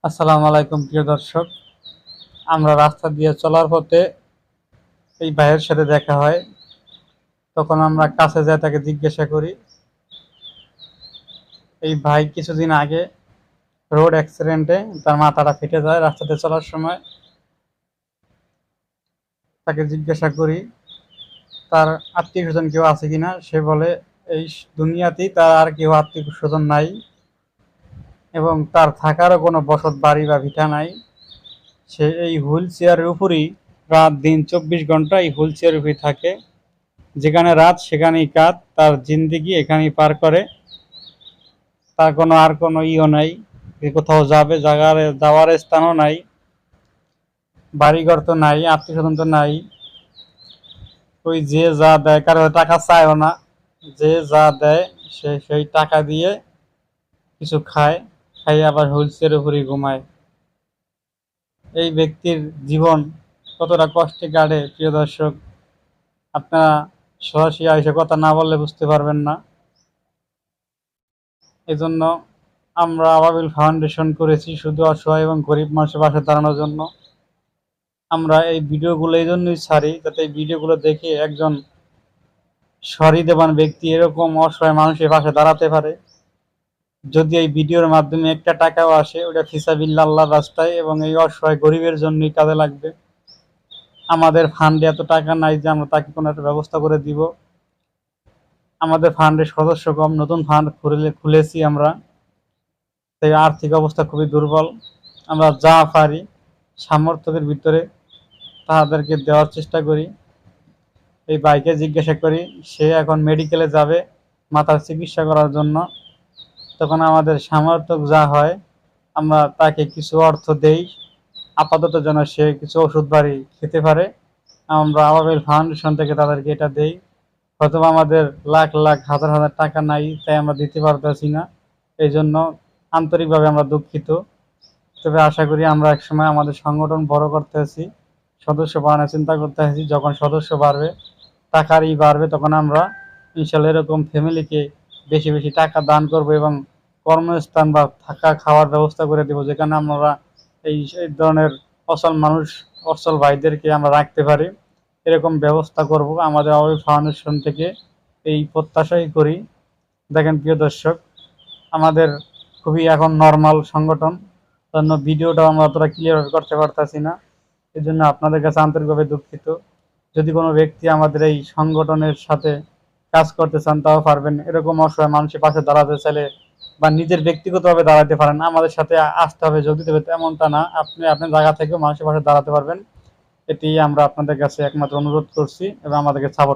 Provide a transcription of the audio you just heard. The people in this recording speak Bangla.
আসসালামু আলাইকুম প্রিয় দর্শক। আমরা রাস্তা দিয়ে চলার পথে এই ভাইয়ের সাথে দেখা হয়। তখন আমরা কাছে যাই, তাকে জিজ্ঞাসা করি। এই ভাই কিছুদিন আগে রোড অ্যাক্সিডেন্টে তার মাথাটা ফেটে যায় রাস্তাতে চলার সময়। তাকে জিজ্ঞাসা করি তার আত্মীয় স্বজন কেউ আছে কিনা। সে বলে এই দুনিয়াতেই তার আর কেউ আত্মীয় স্বজন নাই এবং তার থাকারও কোনো বসত বাড়ি বা ভিটা নাই। সে এই হুইল চেয়ারের উপরেই রাত দিন 24 ঘন্টা এই হুইল চেয়ারের উপরেই থাকে। যেখানে রাত সেখানেই কাত, তার জিন্দেগি এখানেই পার করে। তার কোনো ইও নাই যে কোথাও যাবে, যাওয়ার স্থানও নাই, বাড়িঘর তো নাই, আত্মীয় স্বজন তো নাই। ওই যে যা দেয়, কারো টাকা চায়ও না, যে যা দেয় সে সেই টাকা দিয়ে কিছু খায়, খাইয়ে আবার হুইল চেয়ারের উপরেই ঘুমায়। এই ব্যক্তির জীবন কতটা কষ্টে কাটে প্রিয় দর্শক, আপনারা সরাসরি এসে কথা না বললে বুঝতে পারবেন না। এজন্য আমরা আবাবিল ফাউন্ডেশন করেছি শুধু অসহায় এবং গরিব মানুষের পাশে দাঁড়ানোর জন্য। আমরা এই ভিডিওগুলো এই জন্যই ছাড়ি, যাতে এই ভিডিওগুলো দেখে একজন সহৃদয়বান ব্যক্তি এরকম অসহায় মানুষের পাশে দাঁড়াতে পারে। যদি এই ভিডিওর মাধ্যমে একটা টাকাও আসে, ওটা ফিসাবিল্লাহ আল্লাহর রাস্তায় এবং এই অসহায় গরিবের জন্যই কাজে লাগবে। আমাদের ফান্ডে এত টাকা নাই যে আমরা তাকে কোনো একটা ব্যবস্থা করে দিব। আমাদের ফান্ডের সদস্য কম, নতুন ফান্ড খুলেছি আমরা, তাই আর্থিক অবস্থা খুবই দুর্বল। আমরা যা পারি সামর্থ্যের ভিতরে তাদেরকে দেওয়ার চেষ্টা করি। এই ভাইকে জিজ্ঞাসা করি, সে এখন মেডিকেলে যাবে মাথার চিকিৎসা করার জন্য। তখন আমাদের সামর্থ্য যা হয় আমরা তাকে কিছু অর্থ দেই, আপাতত যেন সে কিছু ওষুধ বাড়ি খেতে পারে। আমরা আবাবিল ফাউন্ডেশন থেকে তাদেরকে এটা দেই। হয়তো আমাদের লাখ লাখ হাজার হাজার টাকা নাই, তাই আমরা দিতে পারতেছি না। এই জন্য আন্তরিকভাবে আমরা দুঃখিত। তবে আশা করি আমরা একসময় আমাদের সংগঠন বড় করতে আছি, সদস্য বাড়ানোর চিন্তা করতে আছি। যখন সদস্য বাড়বে, টাকারই বাড়বে, তখন আমরা ইনশাল্লাহ এরকম ফ্যামিলিকে বেশি বেশি টাকা দান করব এবং কর্মস্থান বা থাকা খাওয়ার ব্যবস্থা করে দেবো, যেখানে আমরা এই ধরনের অসল মানুষ, অসল ভাইদেরকে আমরা রাখতে পারি। এরকম ব্যবস্থা করব আমাদের আওয়ামী ফাউন্ডেশন থেকে, এই প্রত্যাশাই করি। দেখেন প্রিয় দর্শক, আমাদের খুবই এখন নর্মাল সংগঠন, জন্য ভিডিওটা আমরা অতটা ক্লিয়ারভাবে করতে পারতেছি না। এই জন্য আপনাদের কাছে আন্তরিকভাবে দুঃখিত। যদি কোনো ব্যক্তি আমাদের এই সংগঠনের সাথে কাজ করতে চান তাও পারবেন। এরকম অসহায় মানুষের পাশে দাঁড়াতে চাইলে বা নিজের ব্যক্তিগতভাবে দাঁড়াতে পারেন, আমাদের সাথে আসতে হবে, যোগ দিতে হবে তেমনটা না, আপনি আপনার জায়গা থেকেও মানুষের পাশে দাঁড়াতে পারবেন। এটি আমরা আপনাদের কাছে একমাত্র অনুরোধ করছি এবং আমাদেরকে সাপোর্ট